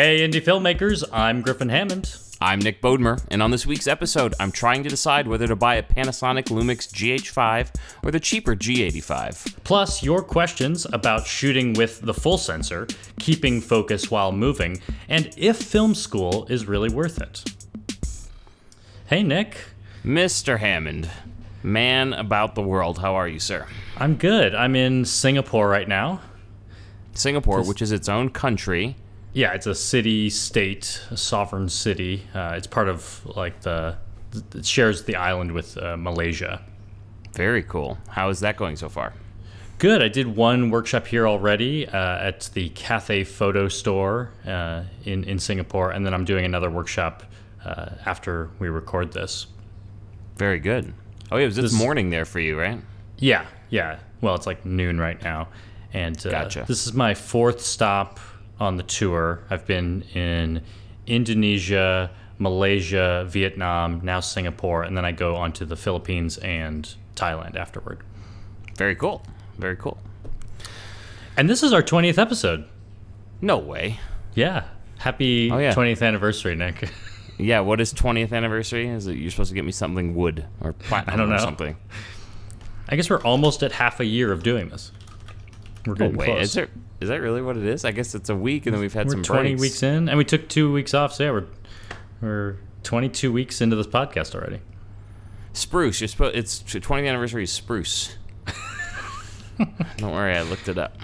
Hey, indie filmmakers, I'm Griffin Hammond. I'm Nick Bodmer, and on this week's episode, I'm trying to decide whether to buy a Panasonic Lumix GH5 or the cheaper G85. Plus, your questions about shooting with the full sensor, keeping focus while moving, and if film school is really worth it. Hey, Nick. Mr. Hammond, man about the world, how are you, sir? I'm good. I'm in Singapore right now. Singapore, which is its own country. Yeah, it's a city-state, a sovereign city. It's part of, like, it shares the island with Malaysia. Very cool. How is that going so far? Good. I did one workshop here already at the Cathay Photo Store in Singapore, and then I'm doing another workshop after we record this. Very good. Oh, yeah, it was this morning there for you, right? Yeah. Well, it's like noon right now. And Gotcha. This is my fourth stop on the tour. I've been in Indonesia, Malaysia, Vietnam, now Singapore, and then I go on to the Philippines and Thailand afterward. Very cool. Very cool. And this is our 20th episode. No way. Yeah. Happy 20th anniversary, Nick. Yeah, what is 20th anniversary? Is it you're supposed to get me something wood or platinum I don't know. or something? I guess we're almost at half a year of doing this. We're getting close. Is that really what it is? I guess it's a week, and then we've had some breaks. We're 20 weeks in, and we took 2 weeks off, so yeah, we're 22 weeks into this podcast already. Spruce. It's 20th anniversary is spruce. Don't worry, I looked it up.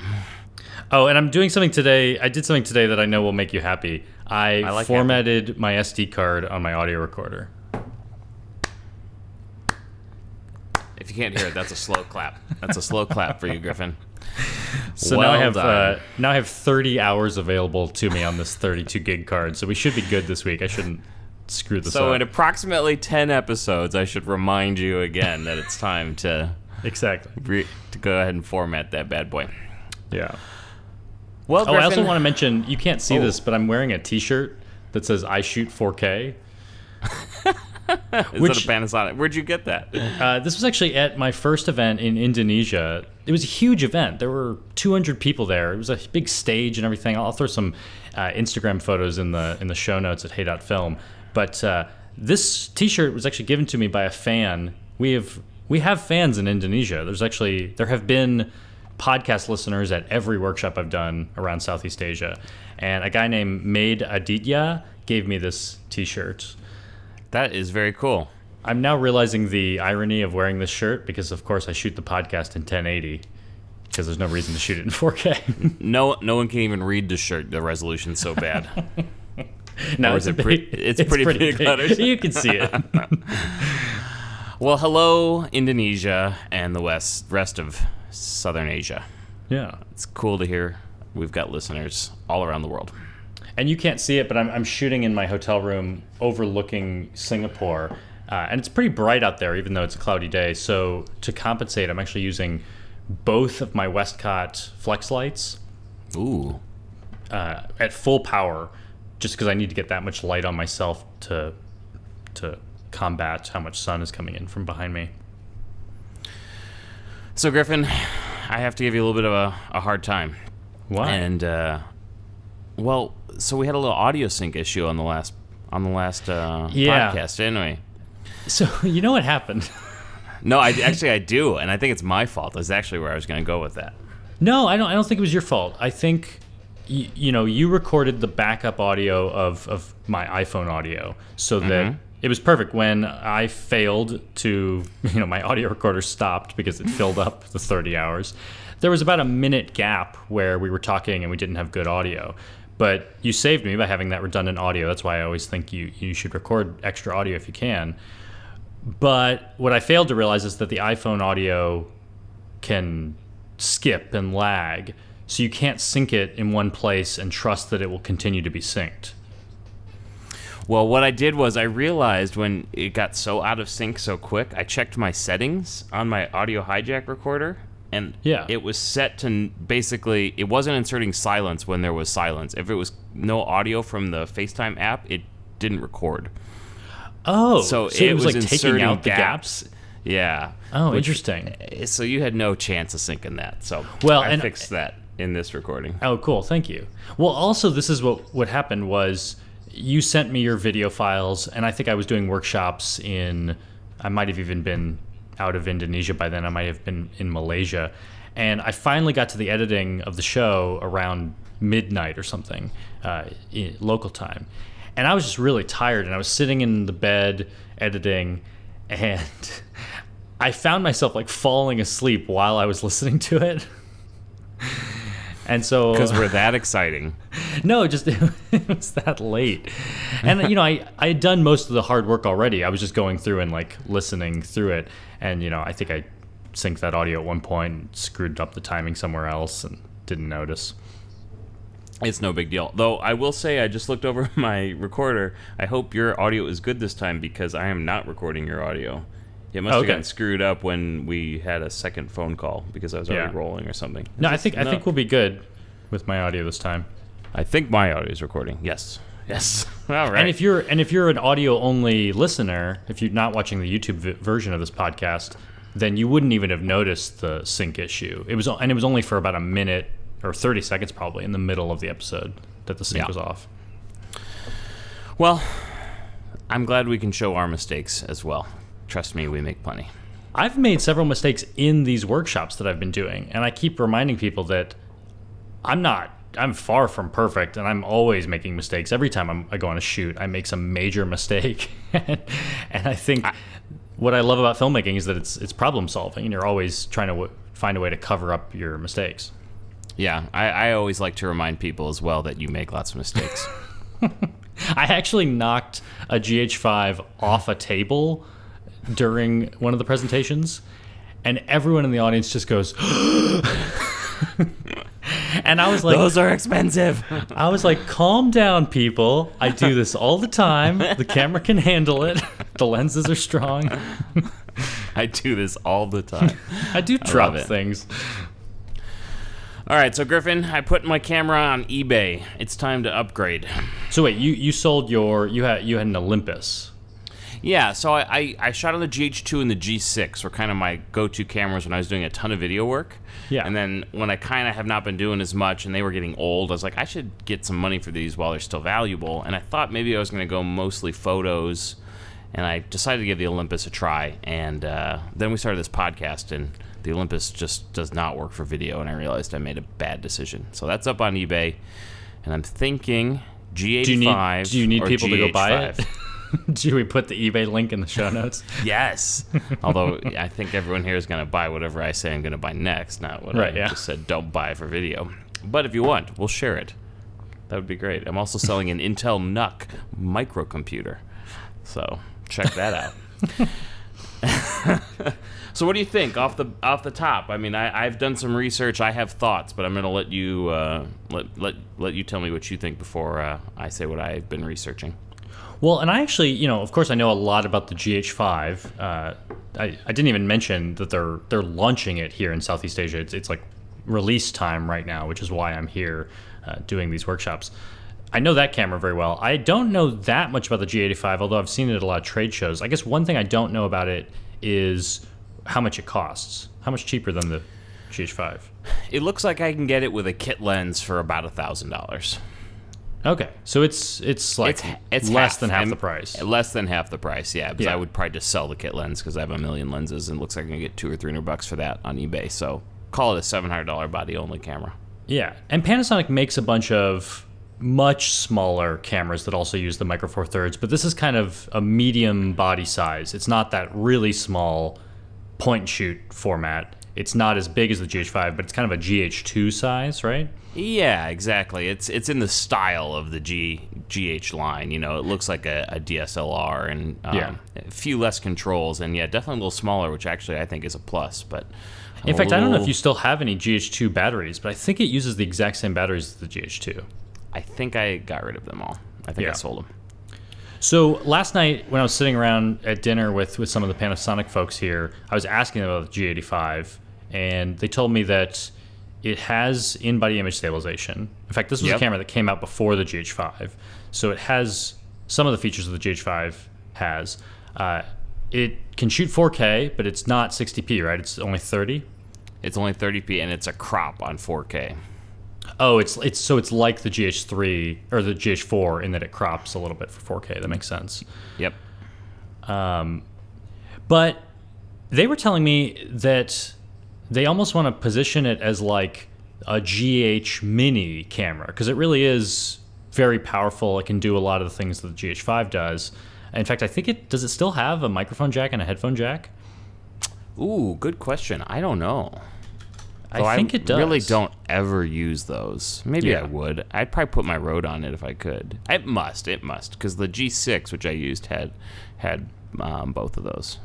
Oh, and I'm doing something today. I did something today that I know will make you happy. I like formatted my SD card on my audio recorder. If you can't hear it, that's a slow clap. That's a slow clap for you, Griffin. So now I have 30 hours available to me on this 32 gig card, so we should be good this week. I shouldn't screw this up. So in approximately 10 episodes, I should remind you again that it's time to to go ahead and format that bad boy. Yeah. Well, Griffin, I also want to mention, you can't see this, but I'm wearing a t-shirt that says I shoot 4K. Is that a Panasonic? Where'd you get that? This was actually at my first event in Indonesia. It was a huge event. There were 200 people there. It was a big stage and everything. I'll throw some Instagram photos in the show notes at Hey.film. But this T-shirt was actually given to me by a fan. We have fans in Indonesia. There have been podcast listeners at every workshop I've done around Southeast Asia, and a guy named Maid Aditya gave me this T-shirt. That is very cool. I'm now realizing the irony of wearing this shirt because, of course, I shoot the podcast in 1080 because there's no reason to shoot it in 4K. No one can even read the shirt. The resolution's so bad. No, it's pretty big letters. You can see it. Well, hello, Indonesia and the rest of Southern Asia. Yeah. It's cool to hear we've got listeners all around the world. And you can't see it, but I'm shooting in my hotel room overlooking Singapore. And it's pretty bright out there, even though it's a cloudy day. So to compensate, I'm actually using both of my Westcott flex lights. Ooh. At full power, just because I need to get that much light on myself to combat how much sun is coming in from behind me. So, Griffin, I have to give you a little bit of a hard time. Why? And, well, so we had a little audio sync issue on the last podcast, didn't we? So you know what happened? No, I do, and I think it's my fault. That's actually where I was going to go with that. No, I don't think it was your fault. I think you recorded the backup audio of my iPhone audio so that it was perfect. When I failed to, my audio recorder stopped because it filled up the 30 hours. There was about a minute gap where we were talking and we didn't have good audio. But you saved me by having that redundant audio. That's why I always think you should record extra audio if you can. But what I failed to realize is that the iPhone audio can skip and lag. So you can't sync it in one place and trust that it will continue to be synced. Well, what I did was I realized when it got so out of sync so quick, I checked my settings on my audio hijack recorder. And it was set to basically, it wasn't inserting silence when there was silence. If it was no audio from the FaceTime app, it didn't record. Oh, so it was like taking out gaps. the gaps? Yeah. Oh, interesting. So you had no chance of syncing that. So I fixed that. in this recording. Oh, cool. Thank you. Well, also, this is what happened was you sent me your video files, and I think I was doing workshops I might have even been out of Indonesia by then. I might have been in Malaysia. And I finally got to the editing of the show around midnight or something, local time. And I was just really tired, and I was sitting in the bed editing, and I found myself like falling asleep while I was listening to it. And so, because we're that exciting. No, just it was that late. And you know, I had done most of the hard work already. I was just going through and like listening through it. And you know, I think I synced that audio at one point and screwed up the timing somewhere else and didn't notice. It's no big deal. Though I will say, I just looked over my recorder. I hope your audio is good this time, because I am not recording your audio. It must have gotten screwed up when we had a second phone call, because I was already rolling or something. No, I think we'll be good with my audio this time. I think my audio is recording. Yes. Yes. All right. And if you're an audio only listener, if you're not watching the YouTube version of this podcast, then you wouldn't even have noticed the sync issue. It was only for about a minute or 30 seconds probably in the middle of the episode that the sync was off. Well, I'm glad we can show our mistakes as well. Trust me, we make plenty. I've made several mistakes in these workshops that I've been doing, and I keep reminding people that I'm far from perfect, and I'm always making mistakes. Every time I go on a shoot, I make some major mistake. And I think what I love about filmmaking is that it's problem solving, and you're always trying to find a way to cover up your mistakes. Yeah, I always like to remind people as well that you make lots of mistakes. I actually knocked a GH5 off a table during one of the presentations, and everyone in the audience just goes, and I was like, those are expensive. I was like, calm down, people. I do this all the time. The camera can handle it. The lenses are strong. I do this all the time. I do drop things. All right, so Griffin, I put my camera on eBay. It's time to upgrade. So wait, you sold you had an Olympus. Yeah, so I shot on the GH2 and the G6 were kind of my go-to cameras when I was doing a ton of video work. Yeah. And then when I kind of have not been doing as much and they were getting old, I was like, I should get some money for these while they're still valuable. And I thought maybe I was going to go mostly photos, and I decided to give the Olympus a try. And then we started this podcast, and the Olympus just does not work for video, and I realized I made a bad decision. So that's up on eBay, and I'm thinking G85. Do you need people GH5. to go buy it? Do we put the eBay link in the show notes? Yes. Although I think everyone here is going to buy whatever I say I'm going to buy next, not what I just said don't buy for video. But if you want, we'll share it. That would be great. I'm also selling an Intel NUC microcomputer, so check that out. So what do you think off the top? I mean, I've done some research. I have thoughts, but I'm going to let you let you tell me what you think before I say what I've been researching. Well, and I actually, you know, of course, I know a lot about the GH5. I didn't even mention that they're launching it here in Southeast Asia. It's like release time right now, which is why I'm here doing these workshops. I know that camera very well. I don't know that much about the G85, although I've seen it at a lot of trade shows. I guess one thing I don't know about it is how much it costs. How much cheaper than the GH5? It looks like I can get it with a kit lens for about $1,000. Okay, so it's like it's less than half the price. Less than half the price, yeah. Because I would probably just sell the kit lens because I have a million lenses, and it looks like I can get $200 or $300 for that on eBay. So call it a $700 body only camera. Yeah, and Panasonic makes a bunch of much smaller cameras that also use the Micro Four Thirds, but this is kind of a medium body size. It's not that really small point and shoot format. It's not as big as the GH5, but it's kind of a GH2 size, right? Yeah, exactly. It's in the style of the GH line. You know, it looks like a DSLR and a few less controls, and definitely a little smaller, which actually I think is a plus. But in fact, I don't know if you still have any GH2 batteries, but I think it uses the exact same batteries as the GH2. I think I got rid of them all. I think I sold them. So last night when I was sitting around at dinner with some of the Panasonic folks here, I was asking them about the G85, and they told me that it has in-body image stabilization. In fact, this was a camera that came out before the GH5, so it has some of the features that the GH5 has. It can shoot 4K, but it's not 60p, right? It's only 30? It's only 30p, and it's a crop on 4K. Oh, it's like the GH3 or the GH4 in that it crops a little bit for 4K. That makes sense. Yep. But they were telling me that they almost want to position it as like a GH mini camera because it really is very powerful. It can do a lot of the things that the GH5 does. In fact, I think does it still have a microphone jack and a headphone jack? Ooh, good question. I don't know. I think it does. I really don't ever use those. Maybe I would. I'd probably put my Rode on it if I could. It must, because the G6, which I used, had both of those.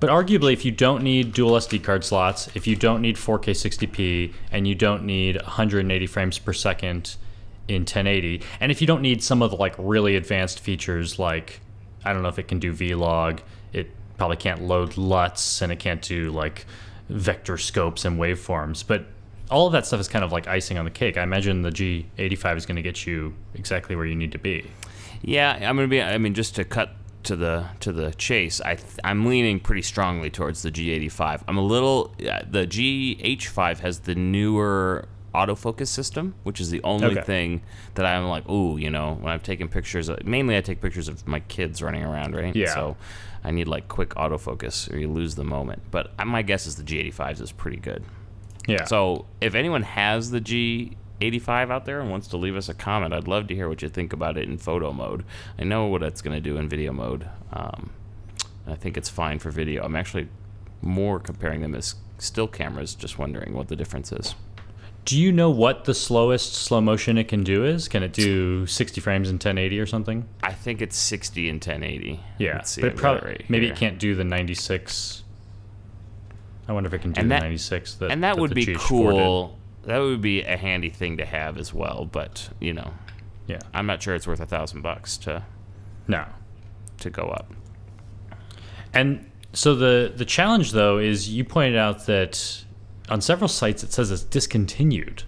But arguably, if you don't need dual SD card slots, if you don't need 4K 60p, and you don't need 180 frames per second in 1080, and if you don't need some of the like really advanced features like, I don't know if it can do Vlog, it probably can't load LUTs, and it can't do like vector scopes and waveforms, but all of that stuff is kind of like icing on the cake. I imagine the G85 is going to get you exactly where you need to be. Yeah, I mean, just to cut to the chase, I'm leaning pretty strongly towards the G85. The GH5 has the newer autofocus system, which is the only thing that I'm like, ooh, you know, when I've taken pictures, mainly I take pictures of my kids running around, right? Yeah. So I need like quick autofocus or you lose the moment. But my guess is the G85 is pretty good. Yeah. So if anyone has the G85 out there and wants to leave us a comment, I'd love to hear what you think about it in photo mode. I know what it's going to do in video mode. I think it's fine for video. I'm actually more comparing them as still cameras, just wondering what the difference is. Do you know what the slowest slow motion it can do is? Can it do 60 frames in 1080 or something? I think it's 60 in 1080. Yeah, Let's see, but right maybe here. it can't do the 96. I wonder if it can do the 96. That would be GH4 cool. That would be a handy thing to have as well. But you know, yeah, I'm not sure it's worth $1,000 to go up. And so the challenge though is you pointed out that on several sites it says it's discontinued.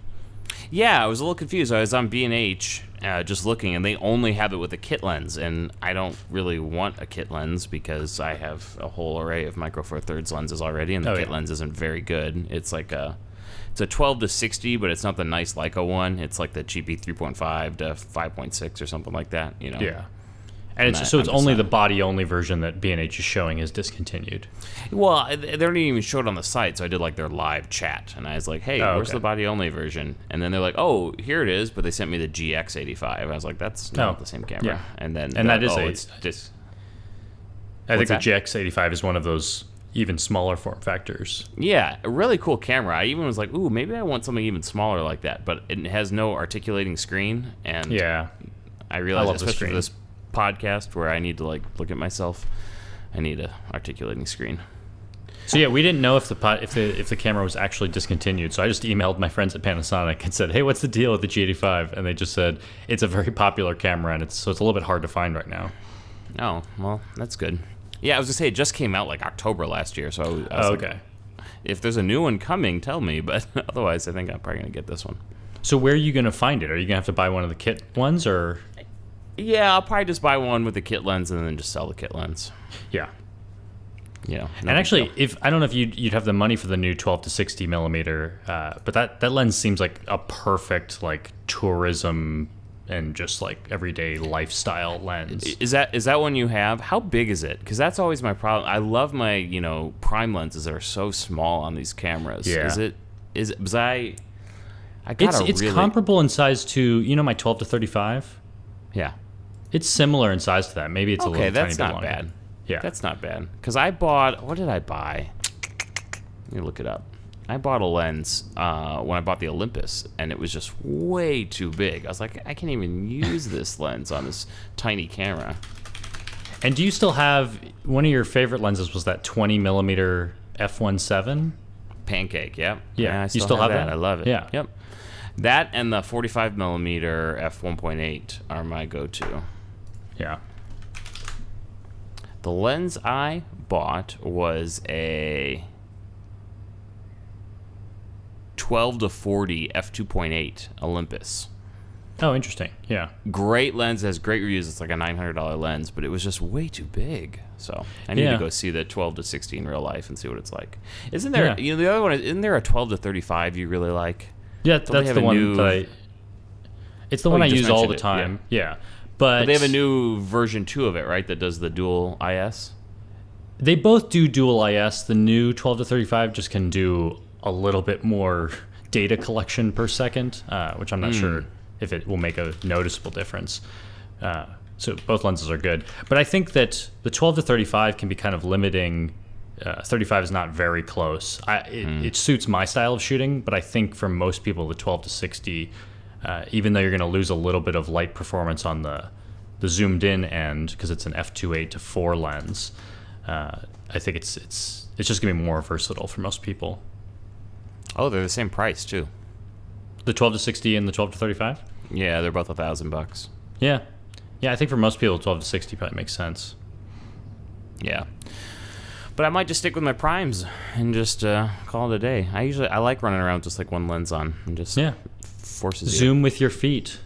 Yeah, I was a little confused. I was on B&H just looking, and they only have it with a kit lens, and I don't really want a kit lens because I have a whole array of Micro Four Thirds lenses already, and the kit lens isn't very good. It's like it's a 12 to 60, but it's not the nice Leica one. It's like the cheapy 3.5 to 5.6 or something like that. You know. Yeah. And it's only the body-only version that B&H is showing is discontinued. Well, they don't even show it on the site, so I did like their live chat, and I was like, "Hey, where's the body-only version?" And then they're like, "Oh, here it is," but they sent me the GX85. I was like, "That's not the same camera." Yeah. And then that is it's just. I think the GX85 is one of those even smaller form factors. Yeah, a really cool camera. I even was like, "Ooh, maybe I want something even smaller like that," but it has no articulating screen, and I realized, especially for this podcast where I need to like look at myself, I need a articulating screen. So yeah, we didn't know if the camera was actually discontinued. So I just emailed my friends at Panasonic and said, "Hey, what's the deal with the G85?" And they just said it's a very popular camera, and it's a little bit hard to find right now. Oh, well, that's good. Yeah, I was gonna say it just came out like October last year, so I was like, if there's a new one coming, tell me. But otherwise, I think I'm probably gonna get this one. So where are you gonna find it? Are you gonna have to buy one of the kit ones, or? Yeah, I'll probably just buy one with the kit lens and then just sell the kit lens. Yeah. Yeah. And actually, I don't know if you'd have the money for the new 12 to 60 millimeter, but that lens seems like a perfect like tourism and just like everyday lifestyle lens. Is that one you have? How big is it? Because that's always my problem. I love my prime lenses that are so small on these cameras. Yeah. Is it? Because I got it's comparable in size to my 12 to 35. Yeah. It's similar in size to that. Maybe it's a little tiny bit longer. Okay, that's not bad. Yeah. That's not bad. Because I bought... What did I buy? Let me look it up. I bought a lens when I bought the Olympus, and it was just way too big. I was like, I can't even use this lens on this tiny camera. And do you still have... One of your favorite lenses was that 20 millimeter f1.7? Pancake, yep. Yeah, I you still have that? I love it. Yeah. Yep. That and the 45 millimeter f1.8 are my go-to. Yeah. The lens I bought was a 12 to 40 f2.8 Olympus. Oh, interesting. Yeah. Great lens, has great reviews. It's like a $900 lens, but it was just way too big. So I need to go see the 12 to 60 in real life and see what it's like. Isn't there, the other one, isn't there a 12 to 35 you really like? Yeah, that's the one that it's the one I use all the time. Yeah. But they have a new version 2 of it, right, that does the dual IS? They both do dual IS. The new 12 to 35 just can do a little bit more data collection per second, which I'm not sure if it will make a noticeable difference. So both lenses are good. But I think that the 12 to 35 can be kind of limiting. 35 is not very close. It suits my style of shooting, but I think for most people, the 12 to 60, even though you're going to lose a little bit of light performance on the zoomed in end because it's an f2.8 to 4 lens, I think it's just going to be more versatile for most people. Oh, they're the same price too. The 12 to 60 and the 12 to 35? Yeah, they're both $1,000. Yeah. Yeah, I think for most people, 12 to 60 probably makes sense. Yeah. But I might just stick with my primes and just call it a day. I like running around with just like one lens on and just forces you. Zoom with your feet.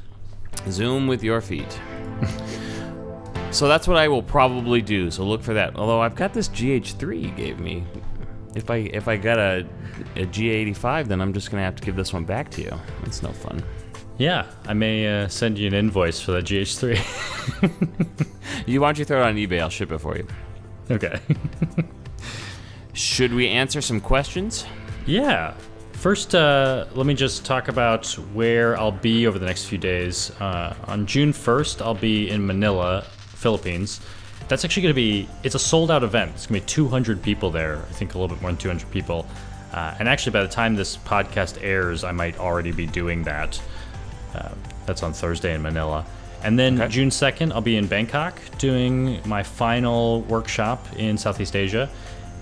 Zoom with your feet. So that's what I will probably do. So look for that. Although I've got this GH3 you gave me. If I got a G85, then I'm just gonna have to give this one back to you. That's no fun. Yeah, I may send you an invoice for that GH3. Why don't you throw it on eBay? I'll ship it for you. Okay. Should we answer some questions? Yeah. First, let me just talk about where I'll be over the next few days. On June 1st, I'll be in Manila, Philippines. That's actually going to be, it's a sold-out event. It's going to be 200 people there. I think a little bit more than 200 people. And actually, by the time this podcast airs, I might already be doing that. That's on Thursday in Manila. And then June 2nd, I'll be in Bangkok doing my final workshop in Southeast Asia.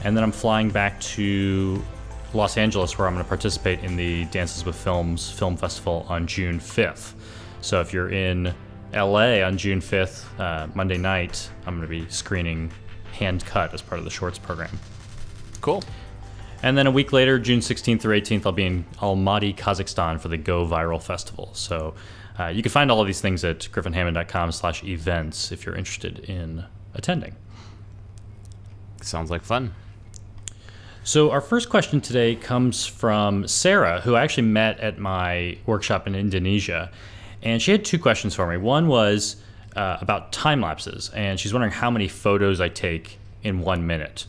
And then I'm flying back to Los Angeles, where I'm going to participate in the Dances with Films Film Festival on June 5th. So if you're in LA on June 5th, Monday night, I'm going to be screening Hand Cut as part of the shorts program. Cool. And then a week later, June 16th through 18th, I'll be in Almaty, Kazakhstan for the Go Viral Festival. So you can find all of these things at griffinhammond.com/events if you're interested in attending. Sounds like fun. So our first question today comes from Sarah, who I actually met at my workshop in Indonesia. And she had 2 questions for me. One was about time lapses, and she's wondering how many photos I take in 1 minute.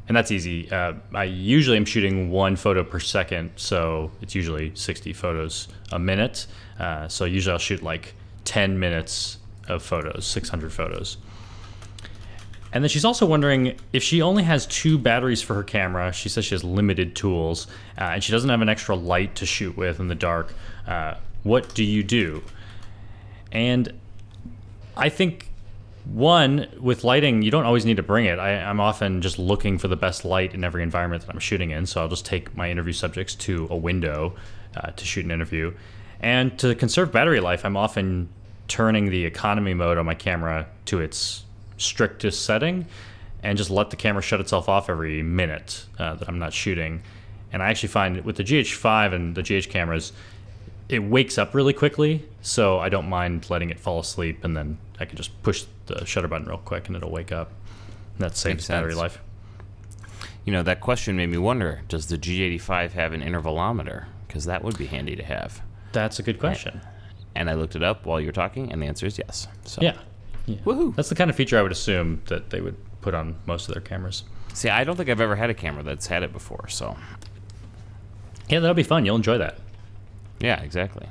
And that's easy. I usually am shooting 1 photo per second, so it's usually 60 photos a minute. So usually I'll shoot like 10 minutes of photos, 600 photos. And then she's also wondering if she only has 2 batteries for her camera. She says she has limited tools, and she doesn't have an extra light to shoot with in the dark. What do you do? And I think, one, with lighting, you don't always need to bring it. I'm often just looking for the best light in every environment that I'm shooting in, so I'll just take my interview subjects to a window to shoot an interview. And to conserve battery life, I'm often turning the economy mode on my camera to its strictest setting and just let the camera shut itself off every minute that I'm not shooting. And I actually find with the GH5 and the GH cameras, it wakes up really quickly, so I don't mind letting it fall asleep, and then I can just push the shutter button real quick and it'll wake up. And that saves battery life. You know, that question made me wonder, does the G85 have an intervalometer? Because that would be handy to have. That's a good question. And I looked it up while you were talking, and the answer is yes. So. Yeah. Woohoo. That's the kind of feature I would assume that they would put on most of their cameras. See, I don't think I've ever had a camera that's had it before, so. Yeah, that'll be fun. You'll enjoy that. Yeah, exactly.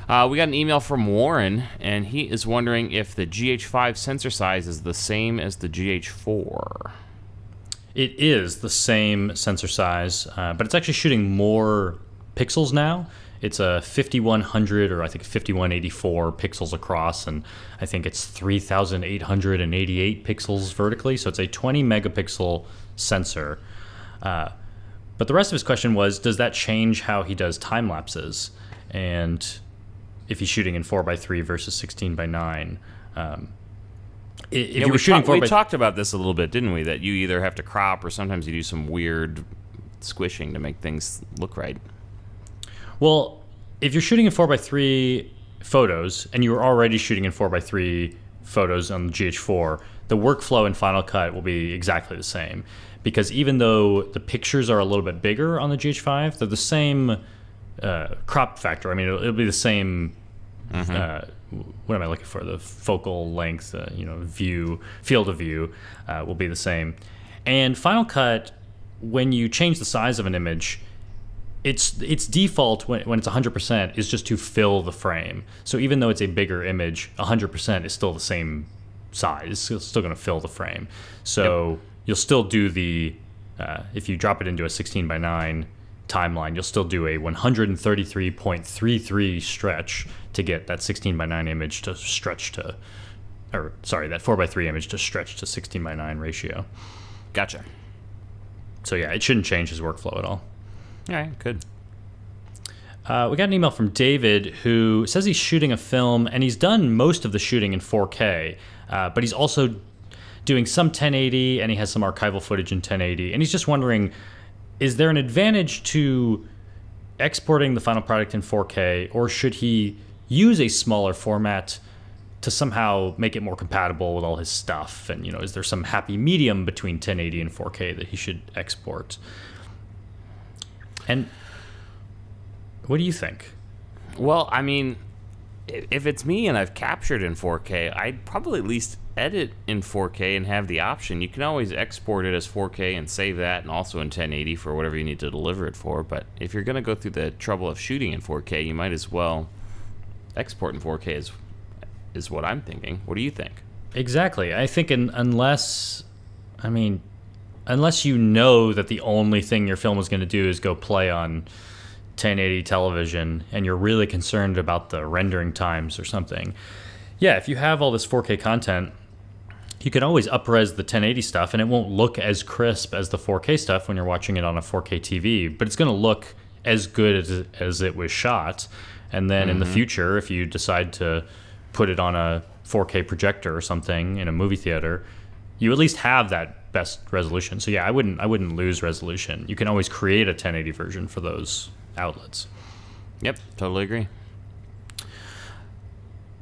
We got an email from Warren, and he is wondering if the GH5 sensor size is the same as the GH4. It is the same sensor size, but it's actually shooting more pixels now. It's a 5100 or I think 5184 pixels across, and I think it's 3888 pixels vertically, so it's a 20 megapixel sensor. But the rest of his question was, does that change how he does time lapses? And if he's shooting in 4:3 versus 16:9. If you were shooting 4:3, we talked about this a little bit, didn't we? That you either have to crop or sometimes you do some weird squishing to make things look right. Well, if you're shooting in 4:3 photos and you're already shooting in 4:3 photos on the GH4, the workflow in Final Cut will be exactly the same. Because even though the pictures are a little bit bigger on the GH5, they're the same crop factor. I mean, it'll be the same. What am I looking for? The focal length, field of view will be the same. And Final Cut, when you change the size of an image, its default when it's 100% is just to fill the frame. So even though it's a bigger image, 100% is still the same size. It's still going to fill the frame. So you'll still do the, if you drop it into a 16:9 timeline, you'll still do a 133.33 stretch to get that 16:9 image to stretch to, or sorry, that 4:3 image to stretch to 16:9 ratio. Gotcha. So yeah, it shouldn't change his workflow at all. All right, good. We got an email from David who says he's shooting a film and he's done most of the shooting in 4K, but he's also doing some 1080 and he has some archival footage in 1080, and he's just wondering, is there an advantage to exporting the final product in 4K, or should he use a smaller format to somehow make it more compatible with all his stuff? And, is there some happy medium between 1080 and 4K that he should export? And what do you think? Well, I mean, if it's me and I've captured in 4K, I'd probably at least edit in 4K and have the option. You can always export it as 4K and save that, and also in 1080 for whatever you need to deliver it for. But if you're going to go through the trouble of shooting in 4K, you might as well export in 4K is what I'm thinking. What do you think? Exactly. I think unless you know that the only thing your film is going to do is go play on 1080 television and you're really concerned about the rendering times or something. Yeah, if you have all this 4K content, you can always up-res the 1080 stuff and it won't look as crisp as the 4K stuff when you're watching it on a 4K TV, but it's going to look as good as it was shot. And then in the future, if you decide to put it on a 4K projector or something in a movie theater, you at least have that best resolution. So yeah, I wouldn't lose resolution. You can always create a 1080 version for those outlets. Yep, totally agree.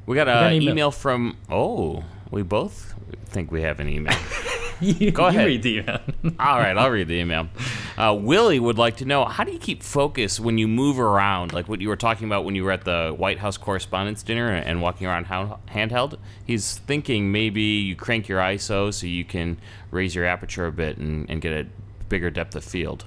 We got an email from, we both think we have an email. Go ahead. You read the email. All right, I'll read the email. Willie would like to know, how do you keep focus when you move around? Like what you were talking about when you were at the White House Correspondents' Dinner and walking around handheld. He's thinking maybe you crank your ISO so you can raise your aperture a bit and get a bigger depth of field.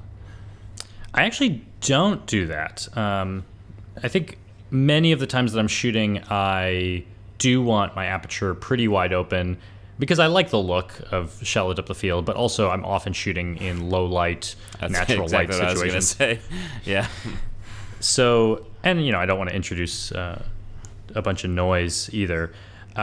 I actually don't do that. I think many of the times that I'm shooting, I do want my aperture pretty wide open because I like the look of shallow depth of field, but also I'm often shooting in low light, natural light situations. What I was gonna say. Yeah. So, and I don't want to introduce a bunch of noise either.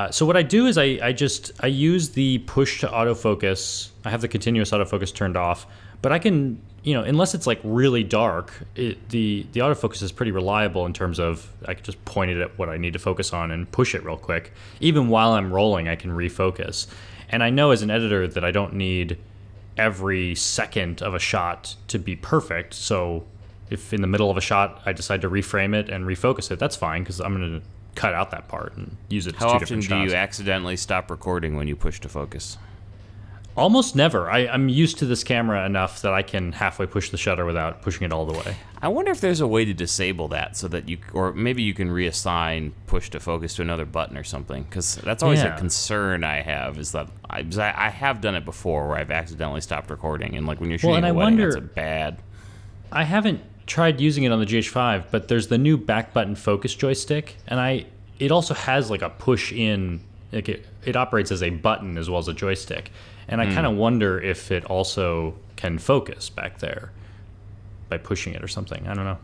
So what I do is I use the push to autofocus. I have the continuous autofocus turned off, but I can, unless it's like really dark, the autofocus is pretty reliable in terms of I can just point it at what I need to focus on and push it real quick. Even while I'm rolling, I can refocus. And I know as an editor that I don't need every second of a shot to be perfect. So if in the middle of a shot I decide to reframe it and refocus it, that's fine because I'm going to cut out that part and use it as two different shots. How often do you accidentally stop recording when you push to focus? Almost never. I'm used to this camera enough that I can halfway push the shutter without pushing it all the way. I wonder if there's a way to disable that so that or maybe you can reassign push to focus to another button or something, because that's always a concern I have, is that I have done it before where I've accidentally stopped recording, and like when you're shooting a wedding, that's a bad. I haven't tried using it on the GH5, but there's the new back button focus joystick, and it also has like a push in, like it operates as a button as well as a joystick. And I kind of wonder if it also can focus back there by pushing it or something. I don't know.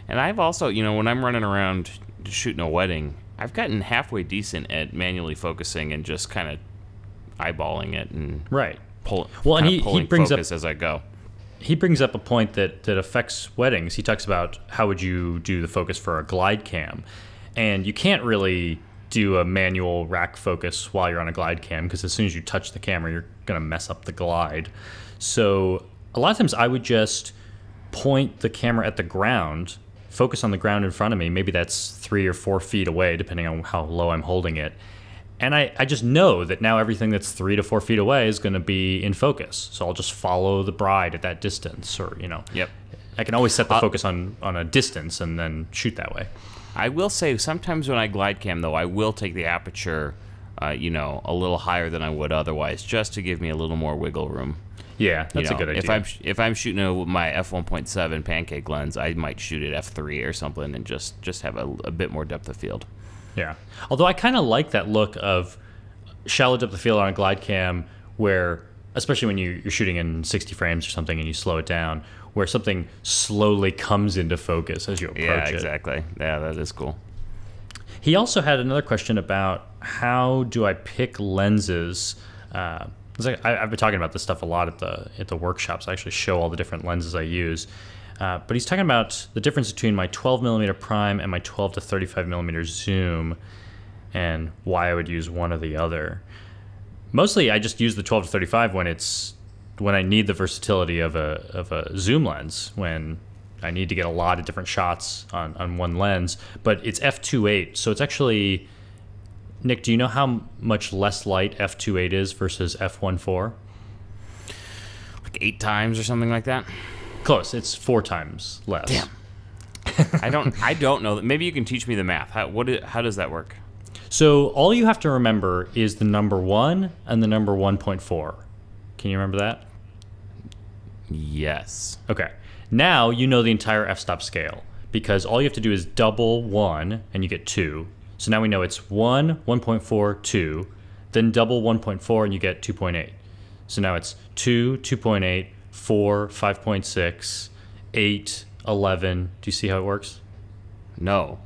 And I've also, when I'm running around shooting a wedding, I've gotten halfway decent at manually focusing and just kind of eyeballing it and pulling he brings focus as I go. He brings up a point that affects weddings. He talks about how would you do the focus for a glide cam. And you can't really do a manual rack focus while you're on a glide cam because as soon as you touch the camera, you're going to mess up the glide. So a lot of times I would just point the camera at the ground, focus on the ground in front of me. Maybe that's 3 or 4 feet away, depending on how low I'm holding it. And I just know that now everything that's 3 to 4 feet away is going to be in focus. So I'll just follow the bride at that distance, or, Yep. I can always set the focus on a distance and then shoot that way. I will say sometimes when I glide cam, though, I will take the aperture, you know, a little higher than I would otherwise, just to give me a little more wiggle room. Yeah, that's a good idea. If I'm shooting my f1.7 pancake lens, I might shoot at f3 or something and just have a bit more depth of field. Yeah. Although I kind of like that look of shallow depth of field on a glide cam where, especially when you're shooting in 60 frames or something and you slow it down, where something slowly comes into focus as you approach it. Yeah, exactly. Yeah, that is cool. He also had another question about how do I pick lenses. I've been talking about this stuff a lot at the workshops. I actually show all the different lenses I use. But he's talking about the difference between my 12mm prime and my 12 to 35mm zoom and why I would use one or the other. Mostly I just use the 12 to 35 when I need the versatility of a zoom lens, when I need to get a lot of different shots on one lens. But it's f2.8, so it's actually... Nick, do you know how much less light f2.8 is versus f1.4? Like 8 times or something like that? Close. It's 4 times less. Damn. I don't know that. Maybe you can teach me the math. How does that work? So all you have to remember is the number 1 and the number 1.4. Can you remember that? Yes. Okay. Now you know the entire f-stop scale, because all you have to do is double 1 and you get 2. So now we know it's 1, 1.4, 2, then double 1.4 and you get 2.8. So now it's 2, 2.8, 4, 5.6, 8, 11. Do you see how it works? No.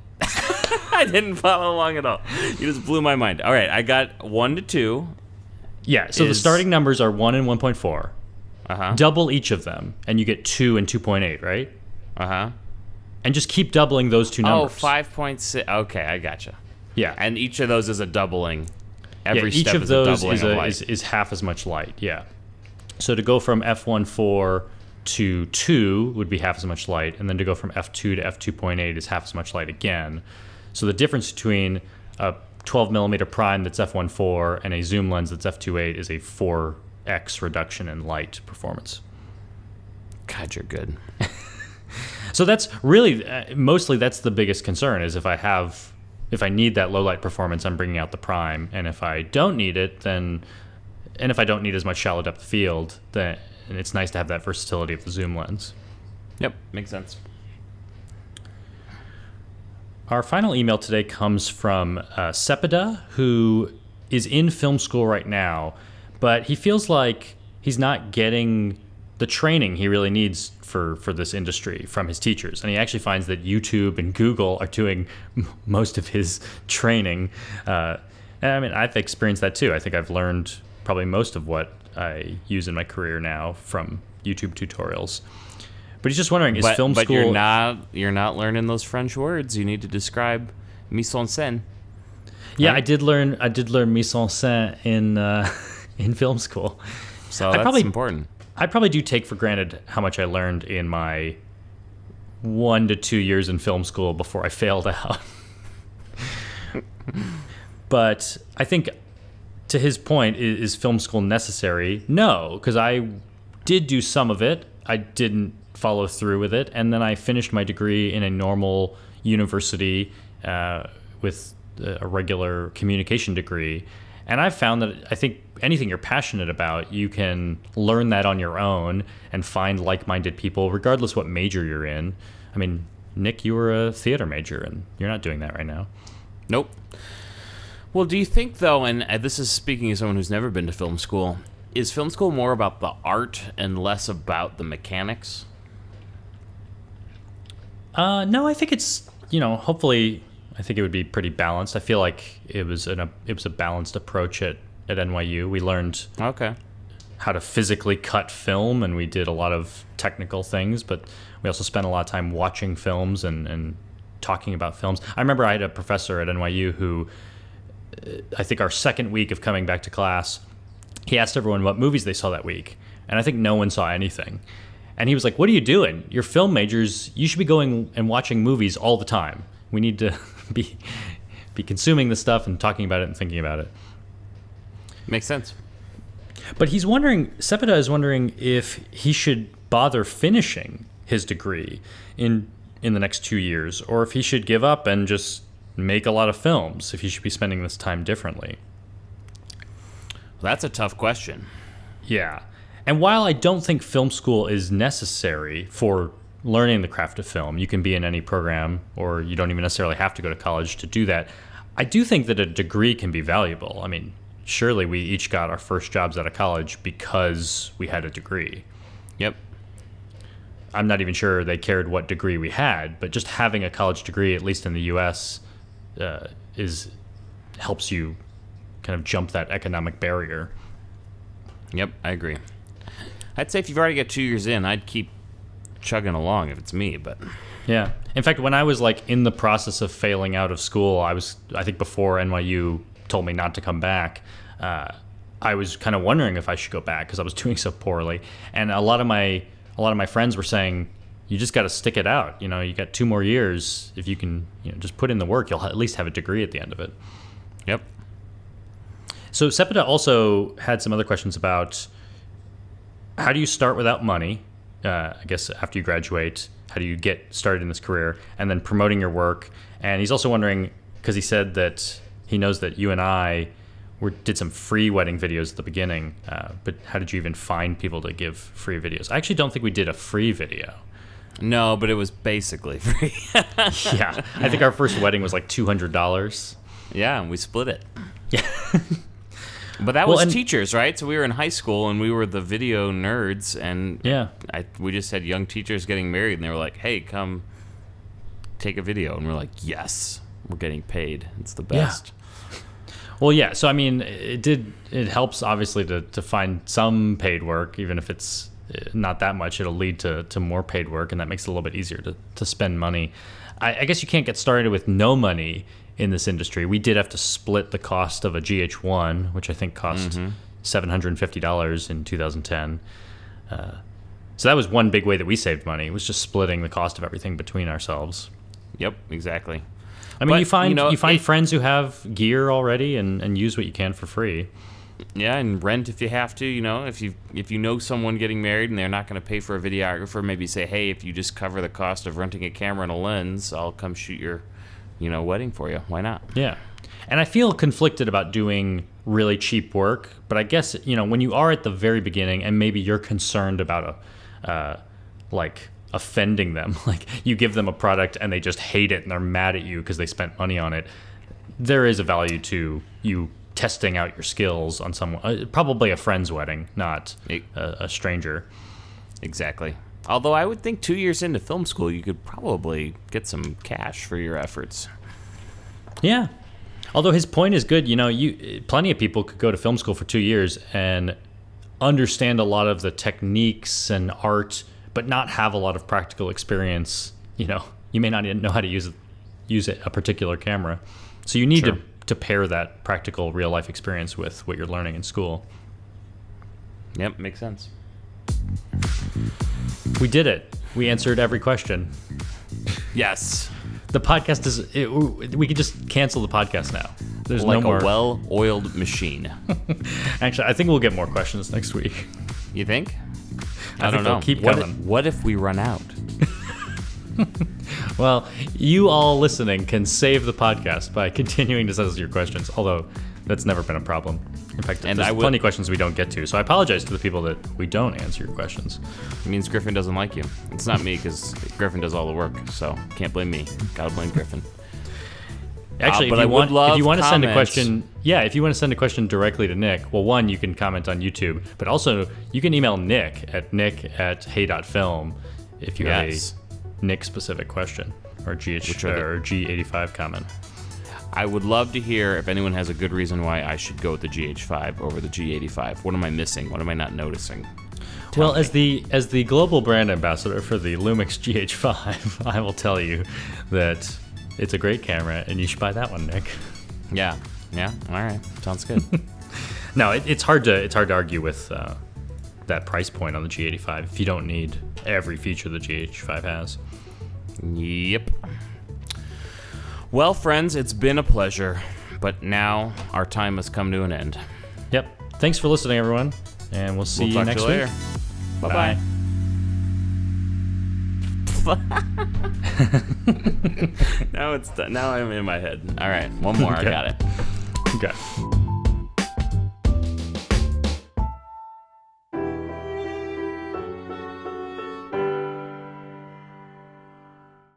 I didn't follow along at all. You just blew my mind. All right, I got 1 to 2. Yeah, so the starting numbers are 1 and 1.4. Uh-huh. Double each of them, and you get 2 and 2.8, right? Uh-huh. And just keep doubling those two numbers. Oh, 5.6. Okay, I gotcha. Yeah. And each of those is a doubling. Every each step of is those a doubling of light. is half as much light, yeah. So to go from f1.4 to 2 would be half as much light, and then to go from f2 to f2.8 is half as much light again. So the difference between a 12mm prime that's f1.4 and a zoom lens that's f2.8 is a 4x reduction in light performance. God, you're good. So that's really, mostly that's the biggest concern, is if I need that low light performance, I'm bringing out the prime, and if I don't need it, and if I don't need as much shallow depth of field, then it's nice to have that versatility of the zoom lens. Yep, makes sense. Our final email today comes from Sepida, who is in film school right now, but he feels like he's not getting the training he really needs for this industry from his teachers. And he actually finds that YouTube and Google are doing most of his training. And I mean, I've experienced that too. I think I've learned probably most of what I use in my career now from YouTube tutorials. But he's just wondering, is film school... But you're not learning those French words. You need to describe mise en scène. Yeah, right? I did learn mise en scène in film school. So that's important. I probably do take for granted how much I learned in my 1 to 2 years in film school before I failed out. But I think, to his point, is film school necessary? No, because I did do some of it. I didn't follow through with it, and then I finished my degree in a normal university with a regular communication degree. And I've found that I think anything you're passionate about, you can learn that on your own and find like-minded people, regardless what major you're in. I mean, Nick, you were a theater major, and you're not doing that right now. Nope. Well, do you think, though, and this is speaking as someone who's never been to film school, is film school more about the art and less about the mechanics? No, I think it's, hopefully... I think it would be pretty balanced. I feel like it was a balanced approach at NYU. We learned how to physically cut film, and we did a lot of technical things, but we also spent a lot of time watching films and talking about films. I remember I had a professor at NYU who, I think our second week of coming back to class, he asked everyone what movies they saw that week, and I think no one saw anything. And he was like, "What are you doing? You're film majors. You should be going and watching movies all the time. We need to be consuming this stuff and talking about it and thinking about it." Makes sense. But he's wondering, Sepida is wondering if he should bother finishing his degree in the next 2 years, or if he should give up and just make a lot of films, if he should be spending this time differently. That's a tough question. Yeah. And while I don't think film school is necessary for learning the craft of film, you can be in any program, or you don't even necessarily have to go to college to do that, I do think that a degree can be valuable. I mean, surely we each got our first jobs out of college because we had a degree. Yep. I'm not even sure they cared what degree we had, but just having a college degree, at least in the U.S., helps you kind of jump that economic barrier. Yep, I agree. I'd say if you've already got 2 years in, I'd keep chugging along if it's me, but... Yeah. In fact, when I was like in the process of failing out of school, I think before NYU told me not to come back, I was kind of wondering if I should go back because I was doing so poorly. And a lot of my friends were saying, you just got to stick it out. You know, you got 2 more years. If you can, just put in the work, you'll at least have a degree at the end of it. Yep. So Sepida also had some other questions about how do you start without money? I guess after you graduate, how do you get started in this career? And then promoting your work. And he's also wondering, because he said that he knows that you and I did some free wedding videos at the beginning, but how did you even find people to give free videos? I actually don't think we did a free video. No, but it was basically free. Yeah, I think our first wedding was like $200. Yeah, and we split it. Yeah. But that was teachers, right? So we were in high school, and we were the video nerds, and yeah, we just had young teachers getting married, and they were like, hey, come take a video. And we're like, yes, we're getting paid. It's the best. Yeah. Well, yeah, so I mean, it helps, obviously, to find some paid work, even if it's not that much. It'll lead to more paid work, and that makes it a little bit easier to spend money. I guess you can't get started with no money in this industry. We did have to split the cost of a GH1, which I think cost $750 in 2010. So that was one big way that we saved money. It was just splitting the cost of everything between ourselves. Yep, exactly. I mean, you find friends who have gear already and use what you can for free. Yeah, and rent if you have to. If you know someone getting married and they're not going to pay for a videographer, maybe say, hey, if you just cover the cost of renting a camera and a lens, I'll come shoot your wedding for you. Why not? Yeah. And I feel conflicted about doing really cheap work, but I guess, when you are at the very beginning and maybe you're concerned about offending them, like you give them a product and they just hate it and they're mad at you because they spent money on it, there is a value to you testing out your skills on someone, probably a friend's wedding, not a stranger. Exactly. Although I would think 2 years into film school, you could probably get some cash for your efforts. Yeah. Although his point is good. Plenty of people could go to film school for 2 years and understand a lot of the techniques and art, but not have a lot of practical experience. You may not even know how to use a particular camera. So you need to pair that practical real-life experience with what you're learning in school. Yep, makes sense. We did it. We answered every question. Yes. The podcast we could just cancel the podcast now. There's like no more. A well-oiled machine. Actually, I think we'll get more questions next week. You think? I don't know. Keep coming. What if we run out? Well, you all listening can save the podcast by continuing to send us your questions, although that's never been a problem. In fact, there's plenty of questions we don't get to, so I apologize to the people that we don't answer your questions. It means Griffin doesn't like you. It's not me, because Griffin does all the work, so can't blame me. Gotta blame Griffin. Actually, if you want to send a question, if you want to send a question directly to Nick, well, one, you can comment on YouTube, but also you can email Nick at Hey.film if you have a Nick-specific question or G85 comment. I would love to hear if anyone has a good reason why I should go with the GH5 over the G85. What am I missing? What am I not noticing? Well, as the global brand ambassador for the Lumix GH5, I will tell you that it's a great camera, and you should buy that one, Nick. Yeah. All right, sounds good. No, it's hard to argue with that price point on the G85 if you don't need every feature the GH5 has. Yep. Well, friends, it's been a pleasure, but now our time has come to an end. Yep. Thanks for listening, everyone, and we'll see you next week. Bye-bye. Now it's done. Now I'm in my head. All right, one more. Okay. I got it. Okay.